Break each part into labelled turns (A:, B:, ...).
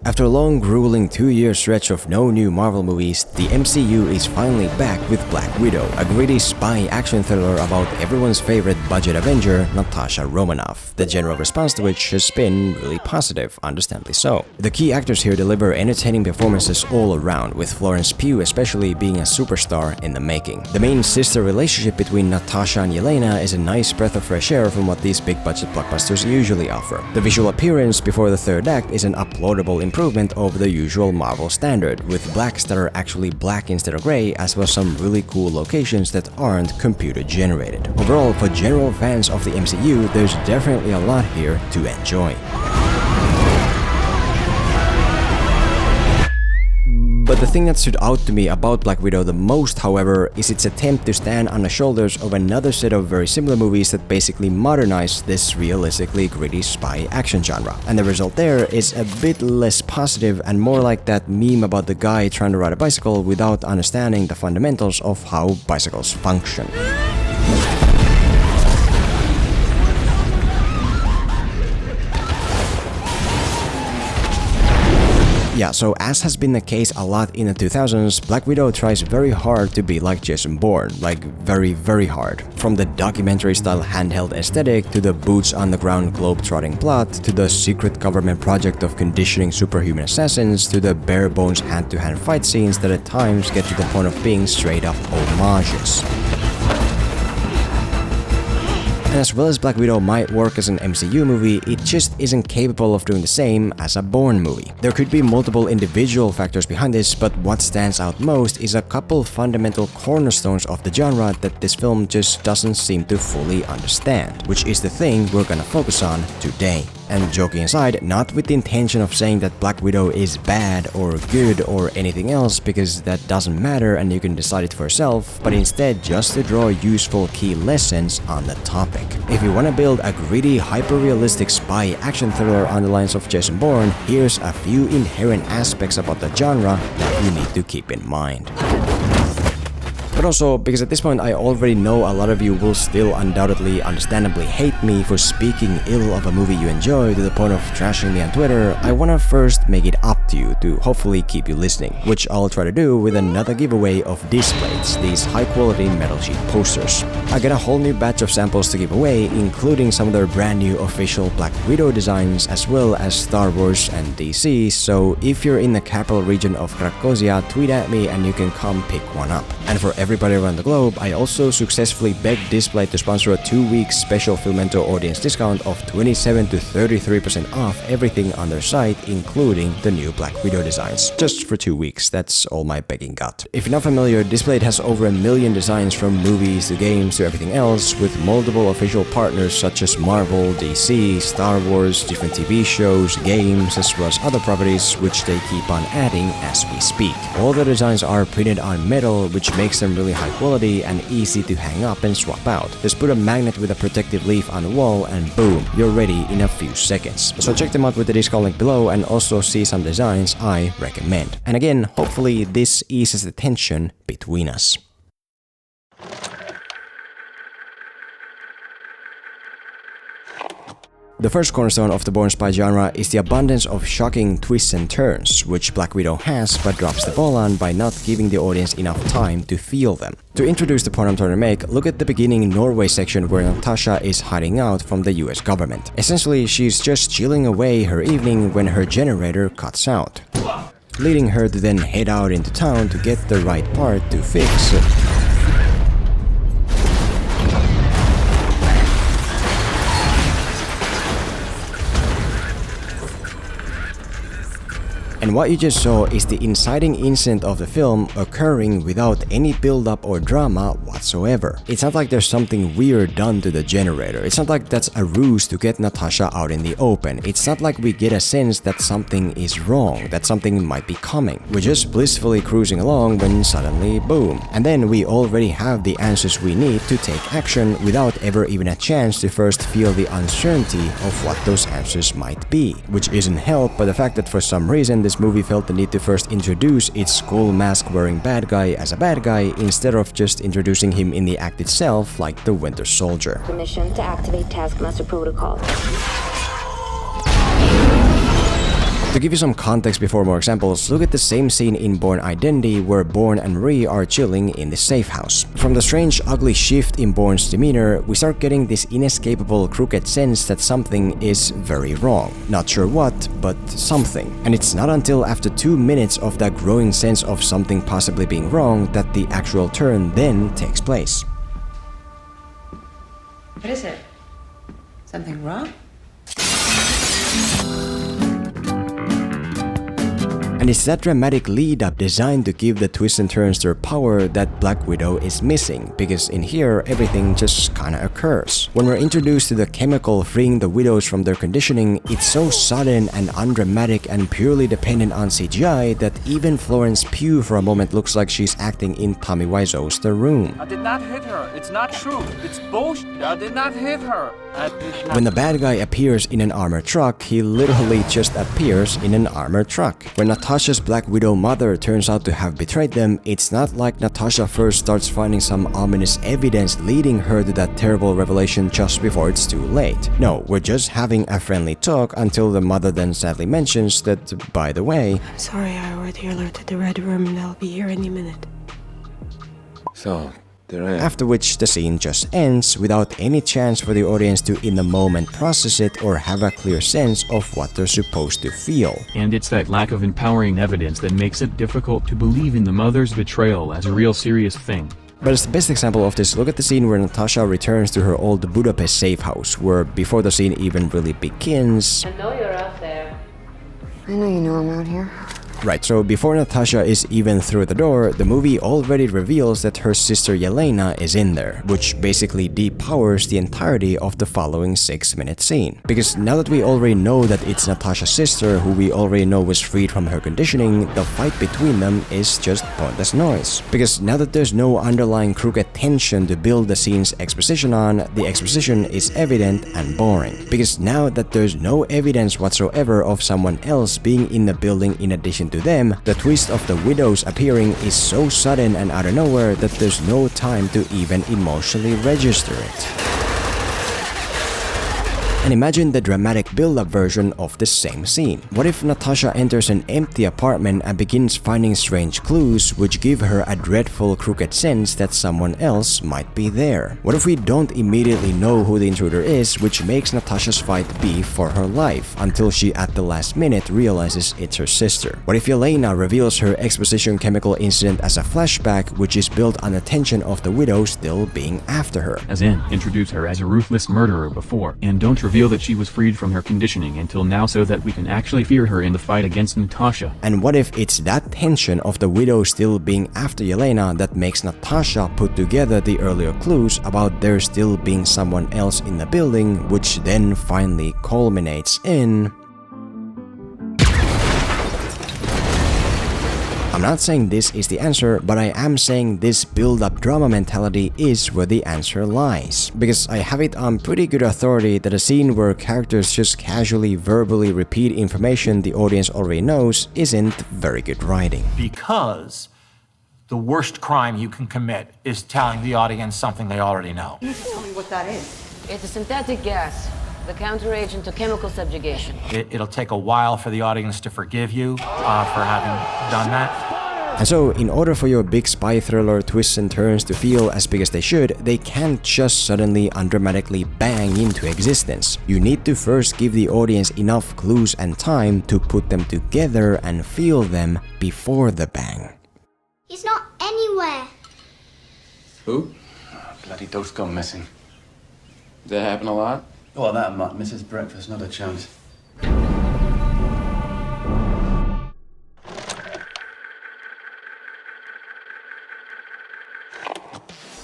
A: After a long, grueling 2-year stretch of no new Marvel movies, the MCU is finally back with Black Widow, a gritty spy action thriller about everyone's favorite budget Avenger, Natasha Romanoff. The general response to which has been really positive, understandably so. The key actors here deliver entertaining performances all around, with Florence Pugh especially being a superstar in the making. The main sister relationship between Natasha and Yelena is a nice breath of fresh air from what these big-budget blockbusters usually offer. The visual appearance before the third act is an uploadable improvement over the usual Marvel standard, with blacks that are actually black instead of grey, as well as some really cool locations that aren't computer-generated. Overall, for general fans of the MCU, there's definitely a lot here to enjoy. But the thing that stood out to me about Black Widow the most, however, is its attempt to stand on the shoulders of another set of very similar movies that basically modernize this realistically gritty spy action genre. And the result there is a bit less positive and more like that meme about the guy trying to ride a bicycle without understanding the fundamentals of how bicycles function. Yeah, so as has been the case a lot in the 2000s, Black Widow tries very hard to be like Jason Bourne, like very hard. From the documentary-style handheld aesthetic, to the boots-on-the-ground globe-trotting plot, to the secret government project of conditioning superhuman assassins, to the bare-bones hand-to-hand fight scenes that at times get to the point of being straight-up homages. And as well as Black Widow might work as an MCU movie, it just isn't capable of doing the same as a Bourne movie. There could be multiple individual factors behind this, but what stands out most is a couple fundamental cornerstones of the genre that this film just doesn't seem to fully understand, which is the thing we're gonna focus on today. And joking aside, not with the intention of saying that Black Widow is bad or good or anything else, because that doesn't matter and you can decide it for yourself, but instead just to draw useful key lessons on the topic. If you want to build a gritty, hyper-realistic spy action thriller on the lines of Jason Bourne, here's a few inherent aspects about the genre that you need to keep in mind. But also, because at this point I already know a lot of you will still undoubtedly, understandably hate me for speaking ill of a movie you enjoy to the point of trashing me on Twitter, I wanna first make it up to you to hopefully keep you listening, which I'll try to do with another giveaway of displays, these high-quality metal sheet posters. I got a whole new batch of samples to give away, including some of their brand new official Black Widow designs, as well as Star Wars and DC, so if you're in the capital region of Krakosia, tweet at me and you can come pick one up. And for everybody around the globe, I also successfully begged Display to sponsor a 2-week special Filmento audience discount of 27 to 33% off everything on their site, including the new Black Widow designs. Just for 2 weeks, that's all my begging got. If you're not familiar, Display has over 1 million designs from movies to games to everything else, with multiple official partners such as Marvel, DC, Star Wars, different TV shows, games, as well as other properties, which they keep on adding as we speak. All the designs are printed on metal, which makes them really high quality and easy to hang up and swap out. Just put a magnet with a protective leaf on the wall and boom, you're ready in a few seconds. So check them out with the discount link below and also see some designs I recommend. And again, hopefully this eases the tension between us. The first cornerstone of the Bourne spy genre is the abundance of shocking twists and turns, which Black Widow has but drops the ball on by not giving the audience enough time to feel them. To introduce the point I'm trying to make, look at the beginning Norway section where Natasha is hiding out from the US government. Essentially, she's just chilling away her evening when her generator cuts out, leading her to then head out into town to get the right part to fix. And what you just saw is the inciting incident of the film occurring without any build-up or drama whatsoever. It's not like there's something weird done to the generator. It's not like that's a ruse to get Natasha out in the open. It's not like we get a sense that something is wrong, that something might be coming. We're just blissfully cruising along when suddenly boom. And then we already have the answers we need to take action without ever even a chance to first feel the uncertainty of what those answers might be. Which isn't helped by the fact that for some reason this movie felt the need to first introduce its skull mask wearing bad guy as a bad guy instead of just introducing him in the act itself like the Winter Soldier.
B: Permission to activate Taskmaster Protocol.
A: To give you some context before more examples, look at the same scene in Bourne Identity where Bourne and Rhee are chilling in the safe house. From the strange, ugly shift in Bourne's demeanor, we start getting this inescapable crooked sense that something is very wrong. Not sure what, but something. And it's not until after 2 minutes of that growing sense of something possibly being wrong that the actual turn then takes place.
B: What is it? Something wrong?
A: And it's that dramatic lead-up designed to give the twists and turns their power that Black Widow is missing, because in here everything just kinda occurs. When we're introduced to the chemical freeing the widows from their conditioning, it's so sudden and undramatic and purely dependent on CGI that even Florence Pugh for a moment looks like she's acting in Tommy Wiseau's The Room.
C: I did not hit her. It's not true. It's bullshit. I did not hit her.
A: When the bad guy appears in an armored truck, he literally just appears in an armored truck. When Natasha's Black Widow mother turns out to have betrayed them, it's not like Natasha first starts finding some ominous evidence leading her to that terrible revelation just before it's too late. No, we're just having a friendly talk until the mother then sadly mentions that, by the way,
B: I'm sorry, I already alerted the Red Room and they'll be here any minute.
D: So, there I am.
A: After which the scene just ends without any chance for the audience to in the moment process it or have a clear sense of what they're supposed to feel.
E: And it's that lack of empowering evidence that makes it difficult to believe in the mother's betrayal as a real serious thing.
A: But as the best example of this, look at the scene where Natasha returns to her old Budapest safe house, where before the scene even really begins...
F: I know you're out there.
B: I know you know I'm out here.
A: Right, so before Natasha is even through the door, the movie already reveals that her sister Yelena is in there, which basically depowers the entirety of the following 6-minute scene. Because now that we already know that it's Natasha's sister, who we already know was freed from her conditioning, the fight between them is just pointless noise. Because now that there's no underlying crooked tension to build the scene's exposition on, the exposition is evident and boring. Because now that there's no evidence whatsoever of someone else being in the building in addition to them, the twist of the widows appearing is so sudden and out of nowhere that there's no time to even emotionally register it. And imagine the dramatic build-up version of the same scene. What if Natasha enters an empty apartment and begins finding strange clues which give her a dreadful crooked sense that someone else might be there? What if we don't immediately know who the intruder is, which makes Natasha's fight be for her life, until she at the last minute realizes it's her sister? What if Yelena reveals her exposition chemical incident as a flashback which is built on the tension of the widow still being after her?
E: As in, introduce her as a ruthless murderer before, and don't reveal that she was freed from her conditioning until now so that we can actually fear her in the fight against Natasha.
A: And what if it's that tension of the widow still being after Yelena that makes Natasha put together the earlier clues about there still being someone else in the building, which then finally culminates in... I'm not saying this is the answer, but I am saying this build-up drama mentality is where the answer lies. Because I have it on pretty good authority that a scene where characters just casually verbally repeat information the audience already knows isn't very good writing.
G: Because the worst crime you can commit is telling the audience something they already know.
B: You tell me what that is.
F: It's a synthetic gas, the counteragent to chemical subjugation.
G: It'll take a while for the audience to forgive you for having done that.
A: And so, in order for your big spy thriller twists and turns to feel as big as they should, they can't just suddenly undramatically bang into existence. You need to first give the audience enough clues and time to put them together and feel them before the bang.
H: He's not anywhere.
D: Who? Bloody dog's gone missing. Does that happen a lot?
I: Oh, that mutt misses breakfast, not a chance.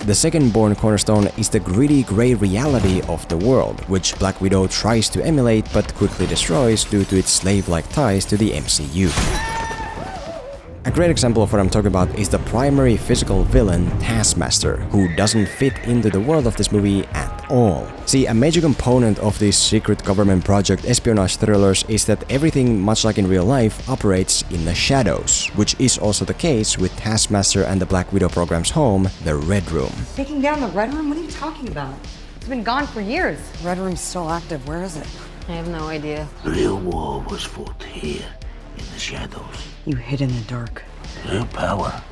A: The second Bourne cornerstone is the gritty grey reality of the world, which Black Widow tries to emulate but quickly destroys due to its slave-like ties to the MCU. A great example of what I'm talking about is the primary physical villain, Taskmaster, who doesn't fit into the world of this movie at all. See, a major component of these secret government project espionage thrillers is that everything, much like in real life, operates in the shadows, which is also the case with Taskmaster and the Black Widow program's home, the Red Room.
B: Taking down the Red Room? What are you talking about?
J: It's been gone for years.
B: Red Room's still active. Where is it?
F: I have no idea.
J: The real war was fought here, in the shadows.
B: You hid in the dark.
J: Their power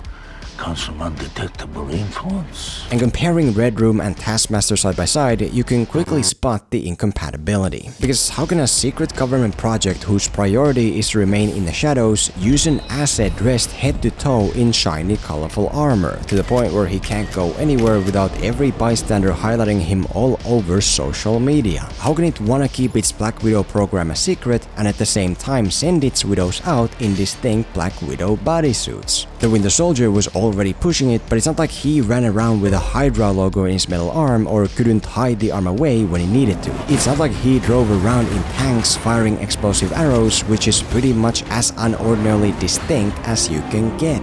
J: comes from undetectable influence.
A: And comparing Red Room and Taskmaster side by side, you can quickly spot the incompatibility. Because how can a secret government project whose priority is to remain in the shadows use an asset dressed head to toe in shiny, colorful armor, to the point where he can't go anywhere without every bystander highlighting him all over social media? How can it wanna keep its Black Widow program a secret and at the same time send its widows out in distinct Black Widow bodysuits? The Winter Soldier was already pushing it, but it's not like he ran around with a Hydra logo in his metal arm or couldn't hide the arm away when he needed to. It's not like he drove around in tanks firing explosive arrows, which is pretty much as unordinarily distinct as you can get.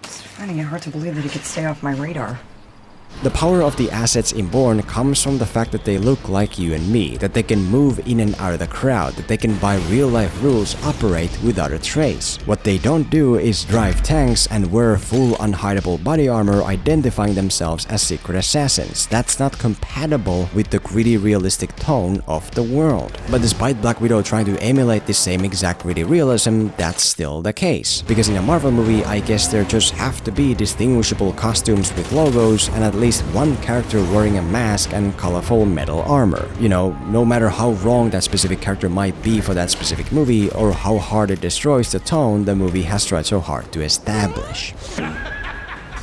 B: It's finding it hard to believe that he could stay off my radar.
A: The power of the assets in Bourne comes from the fact that they look like you and me, that they can move in and out of the crowd, that they can by real-life rules operate without a trace. What they don't do is drive tanks and wear full unhideable body armor identifying themselves as secret assassins. That's not compatible with the gritty realistic tone of the world. But despite Black Widow trying to emulate the same exact gritty realism, that's still the case. Because in a Marvel movie, I guess there just have to be distinguishable costumes with logos and at least one character wearing a mask and colorful metal armor. You know, no matter how wrong that specific character might be for that specific movie or how hard it destroys the tone the movie has tried so hard to establish.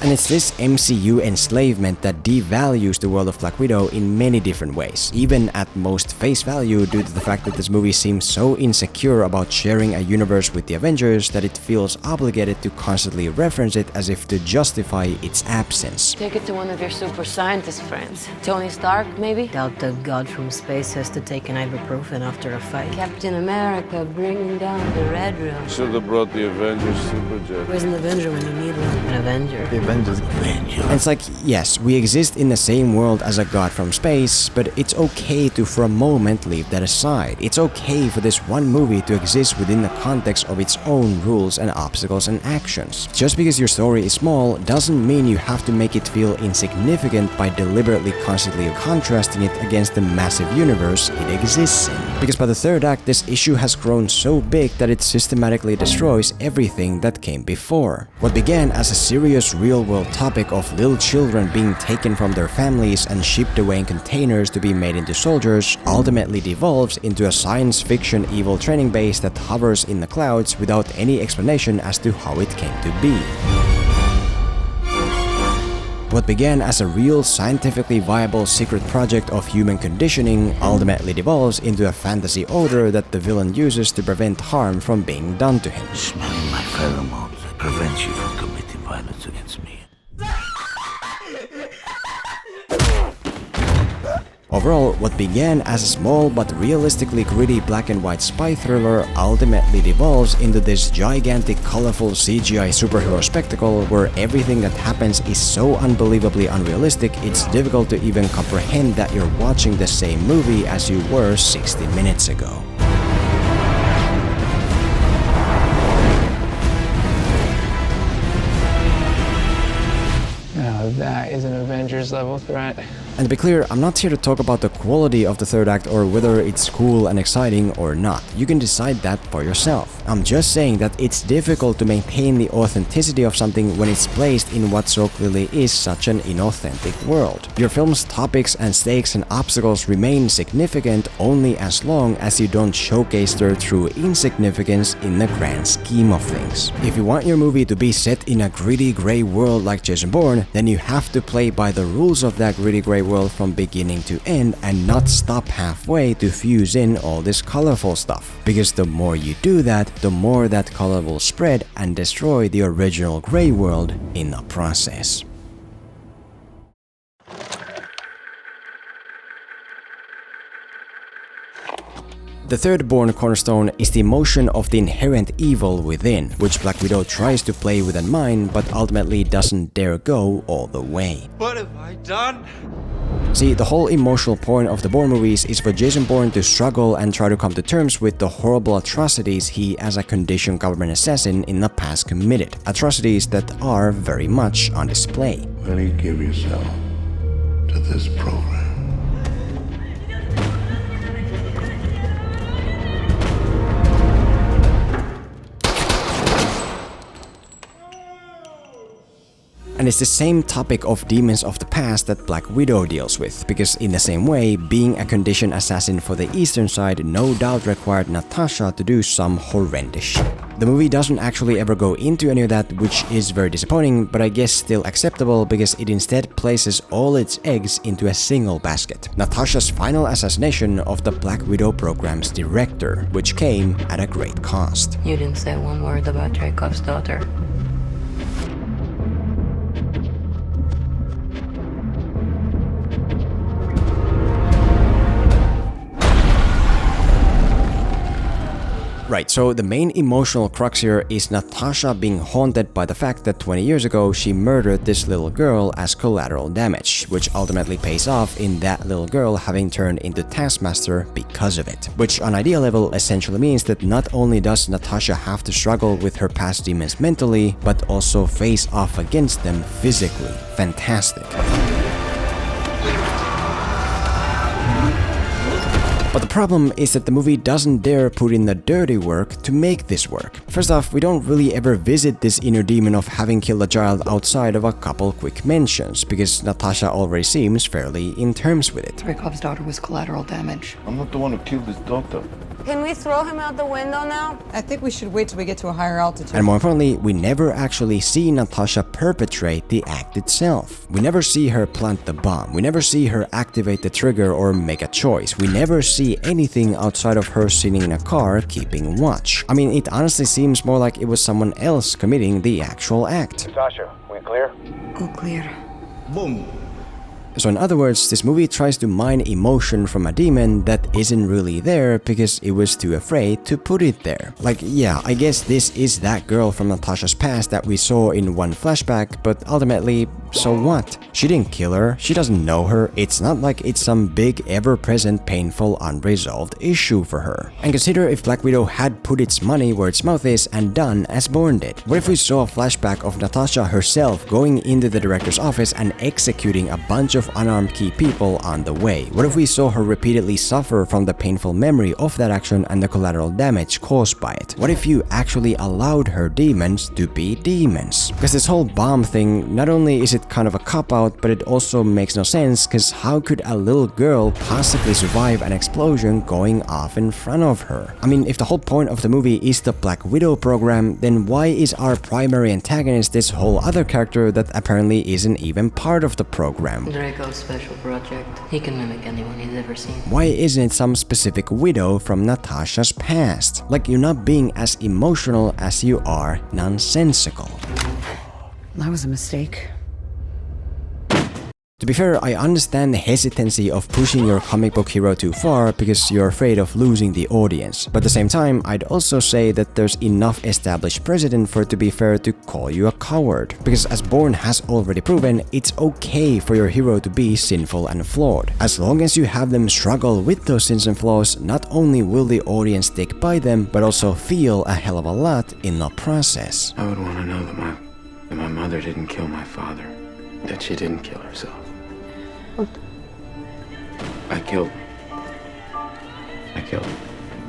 A: And it's this MCU enslavement that devalues the world of Black Widow in many different ways, even at most face value due to the fact that this movie seems so insecure about sharing a universe with the Avengers that it feels obligated to constantly reference it as if to justify its absence.
F: Take it to one of your super scientist friends. Tony Stark, maybe?
K: Doubt the god from space has to take an ibuprofen after a fight.
F: Captain America bringing down the Red Room.
L: Should have brought the Avengers superjet.
K: Where's an Avenger when you need one? An Avenger.
A: And it's like, yes, we exist in the same world as a god from space, but it's okay to for a moment leave that aside. It's okay for this one movie to exist within the context of its own rules and obstacles and actions. Just because your story is small doesn't mean you have to make it feel insignificant by deliberately constantly contrasting it against the massive universe it exists in. Because by the third act, this issue has grown so big that it systematically destroys everything that came before. What began as a serious real-world topic of little children being taken from their families and shipped away in containers to be made into soldiers ultimately devolves into a science fiction evil training base that hovers in the clouds without any explanation as to how it came to be. What began as a real scientifically viable secret project of human conditioning ultimately devolves into a fantasy odor that the villain uses to prevent harm from being done to him.
J: Smelling my pheromones prevents you from committing violence against me.
A: Overall, what began as a small but realistically gritty black and white spy thriller ultimately devolves into this gigantic colorful CGI superhero spectacle where everything that happens is so unbelievably unrealistic it's difficult to even comprehend that you're watching the same movie as you were 60 minutes ago.
M: Now that is an Avengers level threat.
A: And to be clear, I'm not here to talk about the quality of the third act or whether it's cool and exciting or not. You can decide that for yourself. I'm just saying that it's difficult to maintain the authenticity of something when it's placed in what so clearly is such an inauthentic world. Your film's topics and stakes and obstacles remain significant only as long as you don't showcase their true insignificance in the grand scheme of things. If you want your movie to be set in a gritty gray world like Jason Bourne, then you have to play by the rules of that gritty gray world from beginning to end and not stop halfway to fuse in all this colorful stuff. Because the more you do that, the more that color will spread and destroy the original gray world in the process. The third Bourne cornerstone is the emotion of the inherent evil within, which Black Widow tries to play with in mind but ultimately doesn't dare go all the way.
C: What have I done?
A: See, the whole emotional point of the Bourne movies is for Jason Bourne to struggle and try to come to terms with the horrible atrocities he as a conditioned government assassin in the past committed. Atrocities that are very much on display.
J: What do you give yourself? to this program.
A: And it's the same topic of demons of the past that Black Widow deals with, because in the same way, being a conditioned assassin for the Eastern side no doubt required Natasha to do some horrendous shit. The movie doesn't actually ever go into any of that, which is very disappointing, but I guess still acceptable because it instead places all its eggs into a single basket. Natasha's final assassination of the Black Widow program's director, which came at a great cost.
F: You didn't say one word about Dreykov's daughter.
A: Right, so the main emotional crux here is Natasha being haunted by the fact that 20 years ago she murdered this little girl as collateral damage, which ultimately pays off in that little girl having turned into Taskmaster because of it. Which on idea level essentially means that not only does Natasha have to struggle with her past demons mentally, but also face off against them physically. Fantastic. But the problem is that the movie doesn't dare put in the dirty work to make this work. First off, we don't really ever visit this inner demon of having killed a child outside of a couple quick mentions, because Natasha already seems fairly in terms with it.
N: Dreykov's daughter was collateral damage.
L: I'm not the one who killed his daughter.
F: Can we throw him out the window now?
N: I think we should wait till we get to a higher altitude.
A: And more importantly, we never actually see Natasha perpetrate the act itself. We never see her plant the bomb. We never see her activate the trigger or make a choice. We never see anything outside of her sitting in a car keeping watch. I mean, it honestly seems more like it was someone else committing the actual act.
O: Natasha, we clear?
N: All clear.
O: Boom.
A: So in other words, this movie tries to mine emotion from a demon that isn't really there because it was too afraid to put it there. Like, yeah, I guess this is that girl from Natasha's past that we saw in one flashback, but ultimately, so what? She didn't kill her, she doesn't know her, it's not like it's some big, ever-present, painful, unresolved issue for her. And consider if Black Widow had put its money where its mouth is and done as Bourne did. What if we saw a flashback of Natasha herself going into the director's office and executing a bunch of unarmed key people on the way? What if we saw her repeatedly suffer from the painful memory of that action and the collateral damage caused by it? What if you actually allowed her demons to be demons? Because this whole bomb thing, not only is it kind of a cop-out, but it also makes no sense, because how could a little girl possibly survive an explosion going off in front of her? I mean, if the whole point of the movie is the Black Widow program, then why is our primary antagonist this whole other character that apparently isn't even part of the program?
F: Draco's special project. He can mimic anyone he's ever seen.
A: Why isn't it some specific widow from Natasha's past? Like, you're not being as emotional as you are nonsensical.
N: That was a mistake.
A: To be fair, I understand the hesitancy of pushing your comic book hero too far because you're afraid of losing the audience. But at the same time, I'd also say that there's enough established precedent for it to be fair to call you a coward. Because as Bourne has already proven, it's okay for your hero to be sinful and flawed. As long as you have them struggle with those sins and flaws, not only will the audience stick by them, but also feel a hell of a lot in the process.
D: I would want to know that my mother didn't kill my father. That she didn't kill herself. I killed him.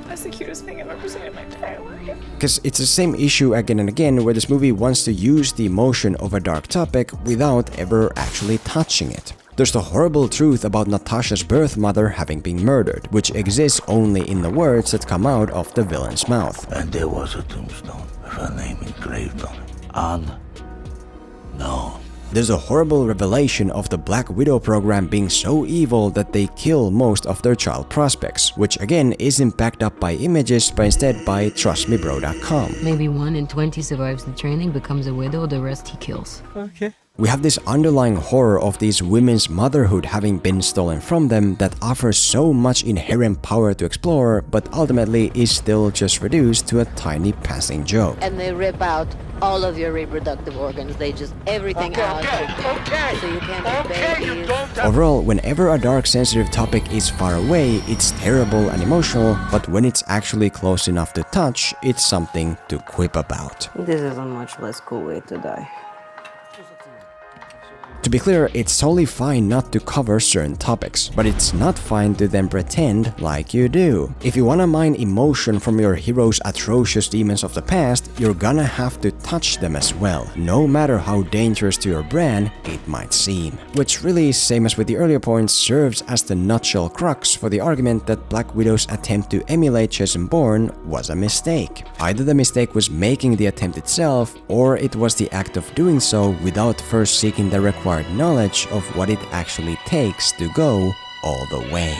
P: That's the cutest thing I've ever seen in my entire life.
A: Because it's the same issue again and again where this movie wants to use the emotion of a dark topic without ever actually touching it. There's the horrible truth about Natasha's birth mother having been murdered, which exists only in the words that come out of the villain's mouth.
J: And there was a tombstone with her name engraved on it. Unknown.
A: There's a horrible revelation of the Black Widow program being so evil that they kill most of their child prospects, which again isn't backed up by images but instead by trustmebro.com.
F: Maybe 1 in 20 survives the training, becomes a widow, the rest he kills.
P: Okay.
A: We have this underlying horror of these women's motherhood having been stolen from them that offers so much inherent power to explore, but ultimately is still just reduced to a tiny passing joke.
F: And they rip out all of your reproductive organs. They just everything out. Okay. So you can't have babies.
A: Overall, whenever a dark sensitive topic is far away, it's terrible and emotional, but when it's actually close enough to touch, it's something to quip about.
K: This is a much less cool way to die.
A: To be clear, it's totally fine not to cover certain topics, but it's not fine to then pretend like you do. If you wanna mine emotion from your hero's atrocious demons of the past, you're gonna have to touch them as well, no matter how dangerous to your brand it might seem. Which really, same as with the earlier points, serves as the nutshell crux for the argument that Black Widow's attempt to emulate Jason Bourne was a mistake. Either the mistake was making the attempt itself, or it was the act of doing so without first seeking the required knowledge of what it actually takes to go all the way.